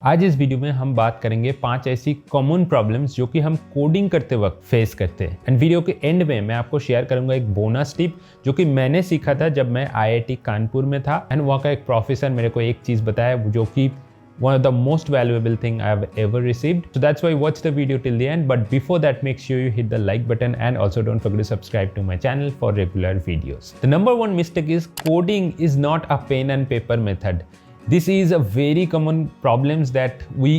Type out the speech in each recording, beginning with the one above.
आज इस वीडियो में हम बात करेंगे 5 ऐसी कॉमन प्रॉब्लम्स जो कि हम कोडिंग करते वक्त फेस करते हैं। एंड वीडियो के एंड में मैं आपको शेयर करूंगा एक बोनस टिप जो कि मैंने सीखा था जब मैं IIT कानपुर में था। एंड वहाँ का एक प्रोफेसर मेरे को एक चीज़ बताया जो कि one of the most valuable thing I have ever received. So that's why watch the video till the end. But before that, make sure you hit the like button and also don't forget to subscribe to my channel for regular videos. The number one mistake is coding is not a pen and paper method. This is a very common problems that we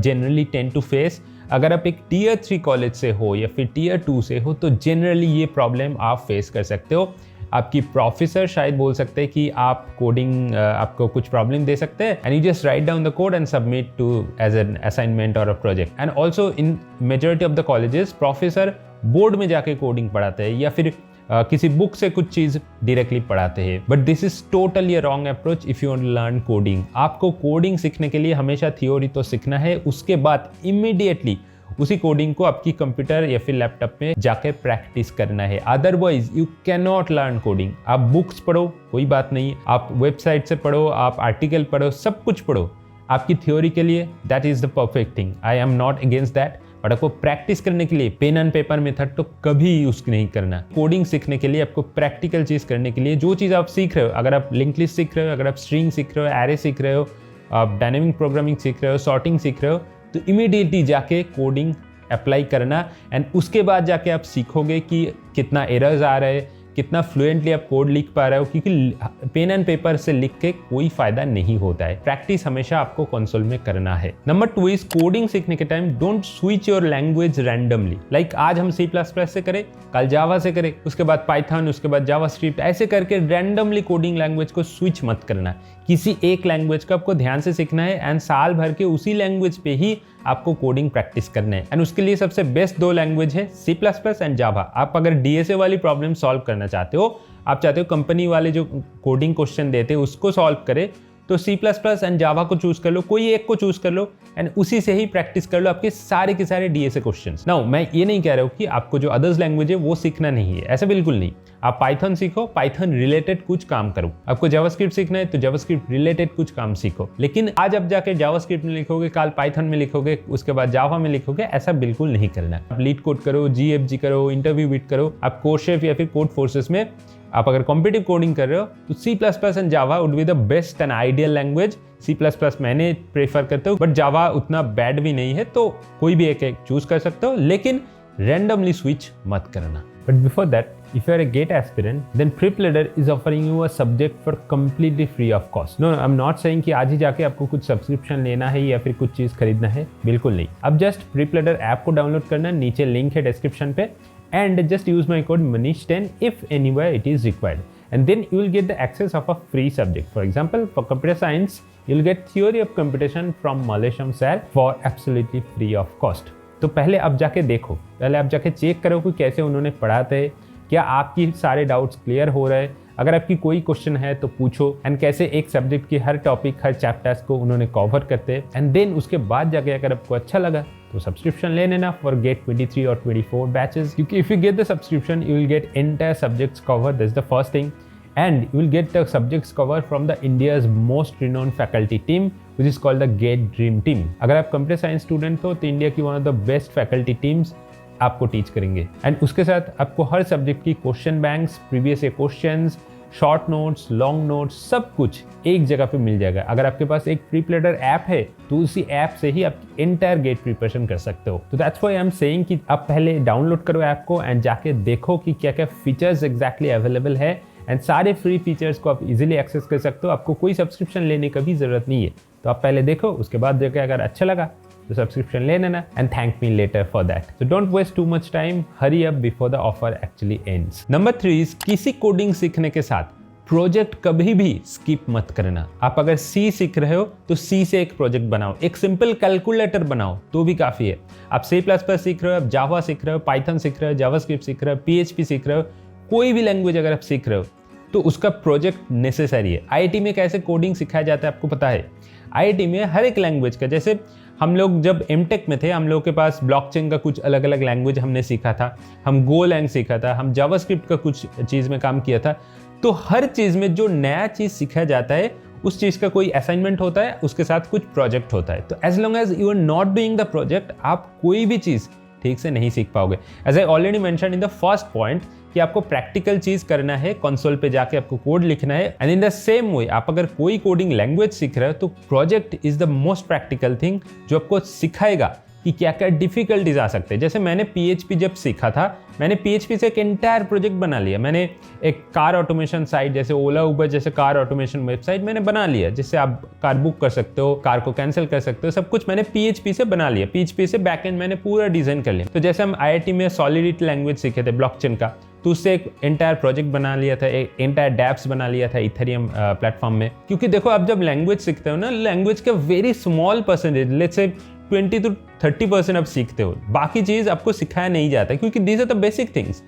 generally tend to face. अगर आप एक Tier 3 college से हो या फिर Tier 2 से हो तो जनरली ये प्रॉब्लम आप फेस कर सकते हो। आपकी प्रोफेसर शायद बोल सकते हैं कि आप कोडिंग आपको कुछ प्रॉब्लम दे सकते हैं and you just write down the code and submit to as an assignment और a project. And also in majority of the colleges professor board में जाके कोडिंग पढ़ाते हैं या फिर किसी बुक से कुछ चीज डायरेक्टली पढ़ाते हैं। But this is totally a wrong approach if you want to learn coding. आपको कोडिंग सीखने के लिए हमेशा थ्योरी तो सीखना है, उसके बाद इमीडिएटली उसी कोडिंग को आपकी कंप्यूटर या फिर लैपटॉप में जाके प्रैक्टिस करना है। Otherwise you can not learn coding. आप बुक्स पढ़ो कोई बात नहीं, आप वेबसाइट से पढ़ो, आप आर्टिकल पढ़ो, सब कुछ पढ़ो आपकी थ्योरी के लिए, that is the perfect thing. I am not against that, but आपको प्रैक्टिस करने के लिए पेन एंड पेपर मेथड तो कभी यूज नहीं करना। कोडिंग सीखने के लिए आपको प्रैक्टिकल चीज करने के लिए जो चीज आप सीख रहे हो, अगर आप लिंक लिस्ट सीख रहे हो, अगर आप स्ट्रिंग सीख रहे हो, एरे सीख रहे हो, आप डायनेमिक प्रोग्रामिंग सीख रहे हो, सॉर्टिंग सीख रहे हो, तो इमीडिएटली जाके कोडिंग अप्लाई करना एंड उसके बाद जाके आप सीखोगे कि कितना एरर्स आ रहे हैं, कितना फ्लुएंटली आप कोड लिख पा रहे हो, क्योंकि पेन एंड पेपर से लिख के कोई फायदा नहीं होता है। प्रैक्टिस हमेशा आपको कंसोल में करना है। नंबर 2 इज कोडिंग सीखने के time don't switch your language randomly. Like आज हम C++ से करें, कल जावा से करें, उसके बाद पाइथन, उसके बाद जावास्क्रिप्ट, ऐसे करके रैंडमली कोडिंग लैंग्वेज को स्विच मत करना। किसी एक लैंग्वेज को आपको ध्यान से सीखना है एंड साल भर के उसी लैंग्वेज पे ही आपको कोडिंग प्रैक्टिस करना है। एंड उसके लिए सबसे बेस्ट 2 लैंग्वेज है C++ एंड जावा। आप अगर DSA वाली प्रॉब्लम सॉल्व करना चाहते हो, आप चाहते हो कंपनी वाले जो कोडिंग क्वेश्चन देते हैं उसको सॉल्व करे, तो C++ एंड जावा को चूज कर लो, कोई एक को चूज कर लो एंड उसी से ही प्रैक्टिस कर लो आपके सारे के सारे DSA क्वेश्चंस। नाउ मैं ये नहीं कह रहा हूँ कि आपको जो अदर्स लैंग्वेज है वो सीखना नहीं है, ऐसा बिल्कुल नहीं। आप पाइथन सीखो, पाइथन रिलेटेड कुछ काम करो। आपको जावास्क्रिप्ट सीखना है तो जावास्क्रिप्ट रिलेटेड कुछ काम सीखो। लेकिन आज आप जाके जावास्क्रिप्ट में लिखोगे, कल पाइथन में लिखोगे, उसके बाद जावा में लिखोगे, ऐसा बिल्कुल नहीं करना। आप लीड कोड करो, GFG करो, इंटरव्यू बिट करो। आप कोडशेफ या फिर कोड फोर्सेस में आप अगर कॉम्पिटिटिव कोडिंग कर रहे हो तो C++ and Java would be the best and ideal language. C++ मैंने प्रेफर करता हूँ, बट जावा उतना बैड भी नहीं है, तो कोई भी एक चूज कर सकते हो, लेकिन रैंडमली स्विच मत करना। But before that, if you are a GATE aspirant, then PrepLadder is offering you a subject for completely free of cost. No, I'm not saying कि आज ही जाके आपको कुछ सब्सक्रिप्शन लेना है या फिर कुछ चीज खरीदना है, बिल्कुल नहीं। अब जस्ट PrepLadder ऐप को डाउनलोड करना, नीचे लिंक है डिस्क्रिप्शन पे, and just use my code Manish10 if anywhere it is required, and then you will get the access of a free subject. For example, for computer science, you'll get theory of computation from Mallesham sir for absolutely free of cost. तो पहले आप जाके देखो, पहले आप जाके check करो कि कैसे उन्होंने पढ़ाते हैं, क्या आपकी सारे डाउट्स क्लियर हो रहे हैं। अगर आपकी कोई क्वेश्चन है तो पूछो, एंड कैसे एक सब्जेक्ट की हर टॉपिक, हर चैप्टर्स को उन्होंने कवर करते हैं। एंड देन उसके बाद जाके अगर आपको अच्छा लगा तो सब्सक्रिप्शन ले लेना फॉर गेट 23 और 24 बैचेस, क्योंकि if you get the subscription you will get entire subjects cover, that's the first thing, and you will get the subjects cover from the India's most renowned faculty team which is called the GATE Dream Team. अगर आप computer science student हो तो India की one of the best faculty teams आपको teach करेंगे। And उसके साथ आपको हर सब्जेक्ट की question banks, previous year questions, short notes, long notes, सब कुछ एक जगह पे मिल जाएगा। अगर आपके पास एक PrepLadder ऐप है तो उसी ऐप से ही आप एंटायर गेट प्रिपरेशन कर सकते हो। तो that's why I am saying कि आप पहले डाउनलोड करो ऐप को एंड जाके देखो कि क्या क्या फीचर्स एग्जैक्टली अवेलेबल है, एंड सारे फ्री फीचर्स को आप इजीली एक्सेस कर सकते हो। आपको कोई सब्सक्रिप्शन लेने का भी जरूरत नहीं है। तो आप पहले देखो, उसके बाद देखो अगर अच्छा लगा तो सब्सक्रिप्शन ले लेना and thank me later for that. So don't waste too much time, hurry up before the offer actually ends. Number 3 is किसी कोडिंग सीखने के साथ प्रोजेक्ट कभी भी स्किप मत करना। आप अगर C सीख रहे हो तो C से एक प्रोजेक्ट बनाओ, एक सिंपल कैलकुलेटर बनाओ तो भी काफी है। आप C++ सीख रहे हो, आप जावा सीख रहे हो, पाइथन सीख रहे हो, जावास्क्रिप्ट सीख रहे हो, PHP सीख रहे हो, कोई भी लैंग्वेज अगर आप सीख रहे हो तो उसका प्रोजेक्ट नेसेसरी है। IIT में कैसे कोडिंग सिखाया जाता है आपको पता है। IIT में हर एक लैंग्वेज का, जैसे हम लोग जब एमटेक में थे, हम लोग के पास ब्लॉकचेन का कुछ अलग अलग लैंग्वेज हमने सीखा था, हम गोलैंग सीखा था, हम जावास्क्रिप्ट का कुछ चीज़ में काम किया था। तो हर चीज़ में जो नया चीज़ सीखा जाता है उस चीज़ का कोई असाइनमेंट होता है, उसके साथ कुछ प्रोजेक्ट होता है। तो as long as you are not doing the project, आप कोई भी चीज़ ठीक से नहीं सीख पाओगे। As I already mention in the first point कि आपको प्रैक्टिकल चीज करना है, कंसोल पे जाके आपको कोड लिखना है। And in the same way आप अगर कोई कोडिंग लैंग्वेज सीख रहे हो तो project is the most practical thing जो आपको सिखाएगा कि क्या क्या डिफिकल्टीज आ सकते हैं। जैसे मैंने PHP जब सीखा था, मैंने PHP से एक एंटायर प्रोजेक्ट बना लिया। मैंने एक कार ऑटोमेशन साइट जैसे ओला उबर जैसे कार ऑटोमेशन वेबसाइट मैंने बना लिया, जिससे आप कार बुक कर सकते हो, कार को कैंसिल कर सकते हो, सब कुछ मैंने PHP से बना लिया। PHP से बैकएंड मैंने पूरा डिजाइन कर लिया। तो जैसे हम IIT में सॉलिडिटी लैंग्वेज सीखे थे ब्लॉकचेन का, तो उससे एक एंटायर प्रोजेक्ट बना लिया था, एक एंटायर डैप्स बना लिया था इथेरियम प्लेटफॉर्म में। क्योंकि देखो आप जब लैंग्वेज सीखते हो ना, लैंग्वेज का very small percentage, let's say 20 to 30% आप सीखते हो, बाकी चीज़ आपको सिखाया नहीं जाता क्योंकि these are the basic things.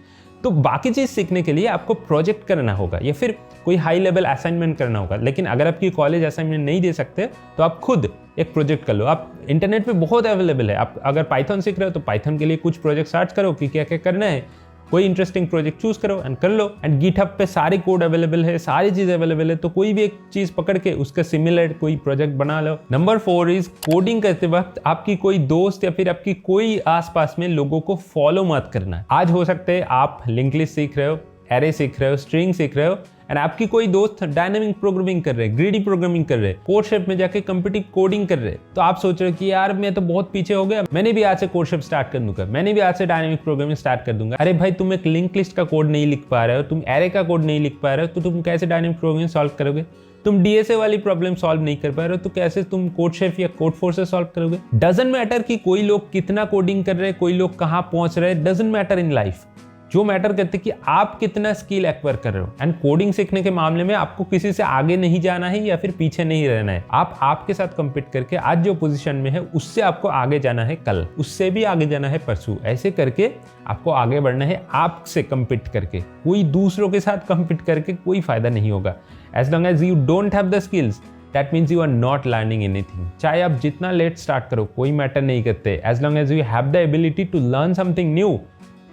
तो बाकी चीज़ सीखने के लिए आपको प्रोजेक्ट करना होगा या फिर कोई हाई लेवल असाइनमेंट करना होगा। लेकिन अगर आपकी कॉलेज असाइनमेंट नहीं दे सकते तो आप खुद एक प्रोजेक्ट कर लो। आप इंटरनेट पे बहुत अवेलेबल है। आप अगर पाइथन सीख रहे हो तो पाइथन के लिए कुछ प्रोजेक्ट सर्च करो कि क्या क्या करना है, कोई इंटरेस्टिंग प्रोजेक्ट चूज करो एंड कर लो। एंड गिटहब पे सारे कोड अवेलेबल है, सारी चीज अवेलेबल है, तो कोई भी एक चीज पकड़ के उसका सिमिलर कोई प्रोजेक्ट बना लो। नंबर 4 इज कोडिंग करते वक्त आपकी कोई दोस्त या फिर आपकी कोई आसपास में लोगों को फॉलो मत करना। आज हो सकते हैं आप लिंक्ड लिस्ट सीख रहे हो, एरे सीख रहे हो, स्ट्रिंग सीख रहे हो, एंड आपकी कोई दोस्त डायनामिक प्रोग्रामिंग कर रहे हैं, ग्रीडी प्रोग्रामिंग कर रहे हैं, कोड शेप में जाके कम्पिटिटिव कोडिंग कर रहे हैं। तो आप सोच रहे हो कि यार मैं तो बहुत पीछे हो गया, मैंने भी आज से कोड शेप स्टार्ट कर दूंगा, मैंने भी आज से डायनामिक प्रोग्रामिंग स्टार्ट कर दूंगा। अरे भाई, तुम एक लिंक लिस्ट का कोड नहीं लिख पा रहे हो, तुम एरे का कोड नहीं लिख पा रहे हो, तो तुम कैसे डायनामिक प्रोग्रामिंग सॉल्व करोगे? तुम DSA वाली प्रॉब्लम सॉल्व नहीं कर पा रहे हो, तो कैसे तुम कोड शेप या कोड फोर्स से सॉल्व करोगे? डजंट मैटर कि कोई लोग कितना कोडिंग कर रहे हैं, कोई लोग कहाँ पहुंच रहे हैं, डजंट मैटर इन लाइफ। जो मैटर करते कि आप कितना स्किल एक्वायर कर रहे हो। एंड कोडिंग सीखने के मामले में आपको किसी से आगे नहीं जाना है या फिर पीछे नहीं रहना है। आप आपके साथ compete करके आज जो पोजीशन में है उससे आपको आगे जाना है, कल उससे भी आगे जाना है, परसों। ऐसे करके आपको आगे बढ़ना है, आपसे compete करके। कोई दूसरों के साथ compete करके कोई फायदा नहीं होगा। As long as you don't have the skills, that means you are not learning anything। चाहे आप जितना लेट स्टार्ट करो, कोई मैटर नहीं करते। As long as you have the ability to learn something new,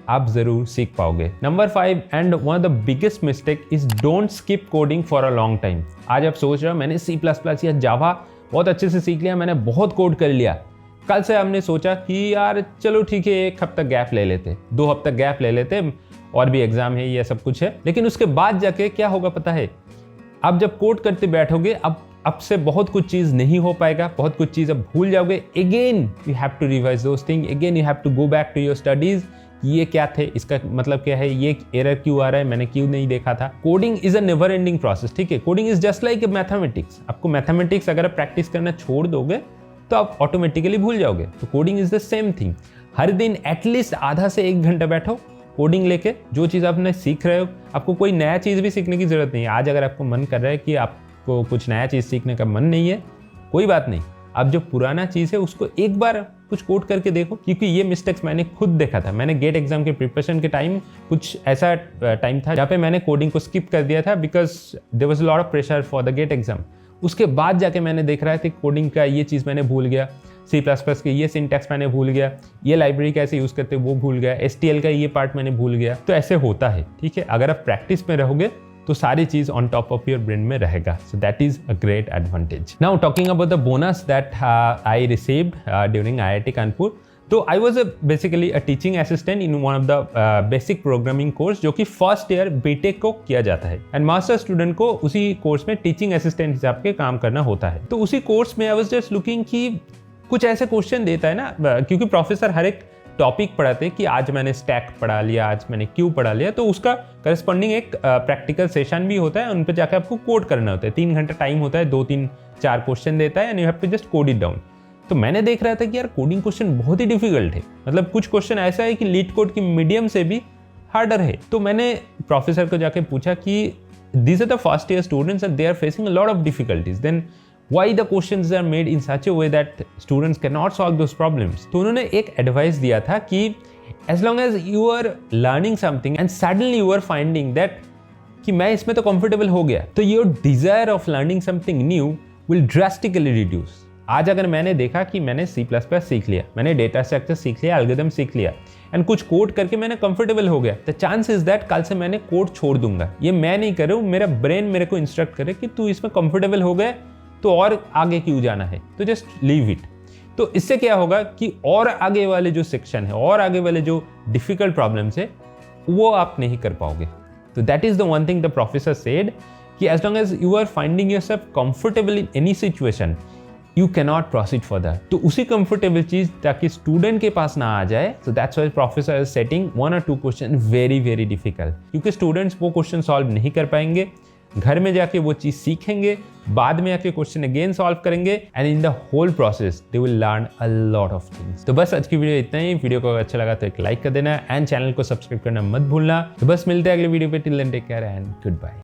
आप जरूर सीख पाओगे। Number 5 and one of the biggest mistake is don't skip coding for a long time. आज आप सोच रहे हो मैंने C++ या जावा बहुत अच्छे से सीख लिया, मैंने बहुत कोड कर लिया। कल से हमने सोचा कि यार चलो ठीक है, 1 हफ्ता गैप ले लेते, 2 हफ्ता गैप ले लेते, और भी एग्जाम है, ये सब कुछ है। लेकिन उसके बाद जाके क्या होगा पता है? आप जब कोड करते बैठोगे, अब से बहुत कुछ चीज़ नहीं हो पाएगा, बहुत कुछ चीज़ अब भूल जाओगे। Again you have to revise those thing, again you have to go back to your studies. ये क्या थे, इसका मतलब क्या है, ये एरर क्यों आ रहा है, मैंने क्यों नहीं देखा था। Coding is a never ending process, ठीक है। Coding is just like mathematics. आपको मैथमेटिक्स अगर आप प्रैक्टिस करना छोड़ दोगे तो आप ऑटोमेटिकली भूल जाओगे। तो coding is the same thing. हर दिन एटलीस्ट आधा से 1 घंटा बैठो कोडिंग लेके। जो चीज़ आपने सीख रहे हो, आपको कोई नया चीज़ भी सीखने की जरूरत नहीं है। आज अगर आपको मन कर रहा है कि आपको कुछ नया चीज़ सीखने का मन नहीं है, कोई बात नहीं, आप जो पुराना चीज़ है उसको एक बार कुछ कोड करके देखो। क्योंकि ये मिस्टेक्स मैंने खुद देखा था। मैंने गेट एग्जाम के प्रिपरेशन के टाइम कुछ ऐसा टाइम था जहाँ पे मैंने कोडिंग को स्किप कर दिया था, because there was a lot of pressure for the GATE exam. उसके बाद जाके मैंने देख रहा था कोडिंग का ये चीज़ मैंने भूल गया, C++ के ये सिंटैक्स मैंने भूल गया, ये लाइब्रेरी कैसे यूज़ करते वो भूल गया, STL का ये पार्ट मैंने भूल गया। तो ऐसे होता है, ठीक है। अगर आप प्रैक्टिस में रहोगे तो सारी चीज on top of your brain में रहेगा। So that is a great advantage. Now talking about the bonus that I received during IIT Kanpur. तो I was basically a teaching assistant in one of the basic programming course, जो कि first year BTech को किया जाता है। And master student को उसी course में टीचिंग असिस्टेंट हिसाब के काम करना होता है। तो उसी कोर्स में आई वॉज जस्ट लुकिंग कि कुछ ऐसे क्वेश्चन देता है ना, क्योंकि प्रोफेसर हर एक टॉपिक पढ़ाते हैं कि आज मैंने स्टैक पढ़ा लिया, आज मैंने क्यू पढ़ा लिया, तो उसका करस्पॉन्डिंग एक प्रैक्टिकल सेशन भी होता है। उन पर जाकर आपको कोड करना होता है। 3 घंटा टाइम होता है, 2-3-4 क्वेश्चन देता है and you have to just code it down. तो मैंने देख रहा था कि यार कोडिंग क्वेश्चन बहुत ही डिफिकल्ट है। मतलब कुछ क्वेश्चन ऐसा है कि लीड कोड की मीडियम से भी हार्डर है। तो मैंने प्रोफेसर को जाके पूछा कि these are the first year students and they are facing a lot of difficulties, then why the questions are made in such a way that students cannot solve those problems। तो उन्होंने एक advice दिया था कि as long as you are learning something and suddenly you are finding that कि मैं इसमें तो comfortable हो गया, तो your desire of learning something new will drastically reduce। आज अगर मैंने देखा कि मैंने C++ सीख लिया, मैंने डेटा स्ट्रक्चर सीख लिया, एल्गोरिथम सीख लिया एंड कुछ कोड करके मैंने कंफर्टेबल हो गया, द चांस इज दैट कल से मैंने कोड छोड़ दूंगा। ये मैं नहीं कर रहा हूँ, मेरा ब्रेन मेरे को इंस्ट्रक्ट करे कि तू इसमें कंफर्टेबल हो गया तो और आगे क्यों जाना है, तो जस्ट लीव इट। तो इससे क्या होगा कि और आगे वाले जो सेक्शन है और आगे वाले जो डिफिकल्ट प्रॉब्लम्स है वो आप नहीं कर पाओगे। तो that is the one thing the professor said कि as long as you are finding yourself comfortable in any situation you can not proceed further. तो उसी कंफर्टेबल चीज ताकि स्टूडेंट के पास ना आ जाए, so that's why professor is setting 1 or 2 question very very difficult, क्योंकि students वो क्वेश्चन सॉल्व नहीं कर पाएंगे, घर में जाके वो चीज सीखेंगे, बाद में आके क्वेश्चन अगेन सॉल्व करेंगे and in the whole process they will learn a lot of things. तो बस आज की वीडियो इतना ही। वीडियो को अच्छा लगा तो एक लाइक कर देना एंड चैनल को सब्सक्राइब करना मत भूलना। तो बस मिलते हैं अगले वीडियो पे, till then take care and good bye.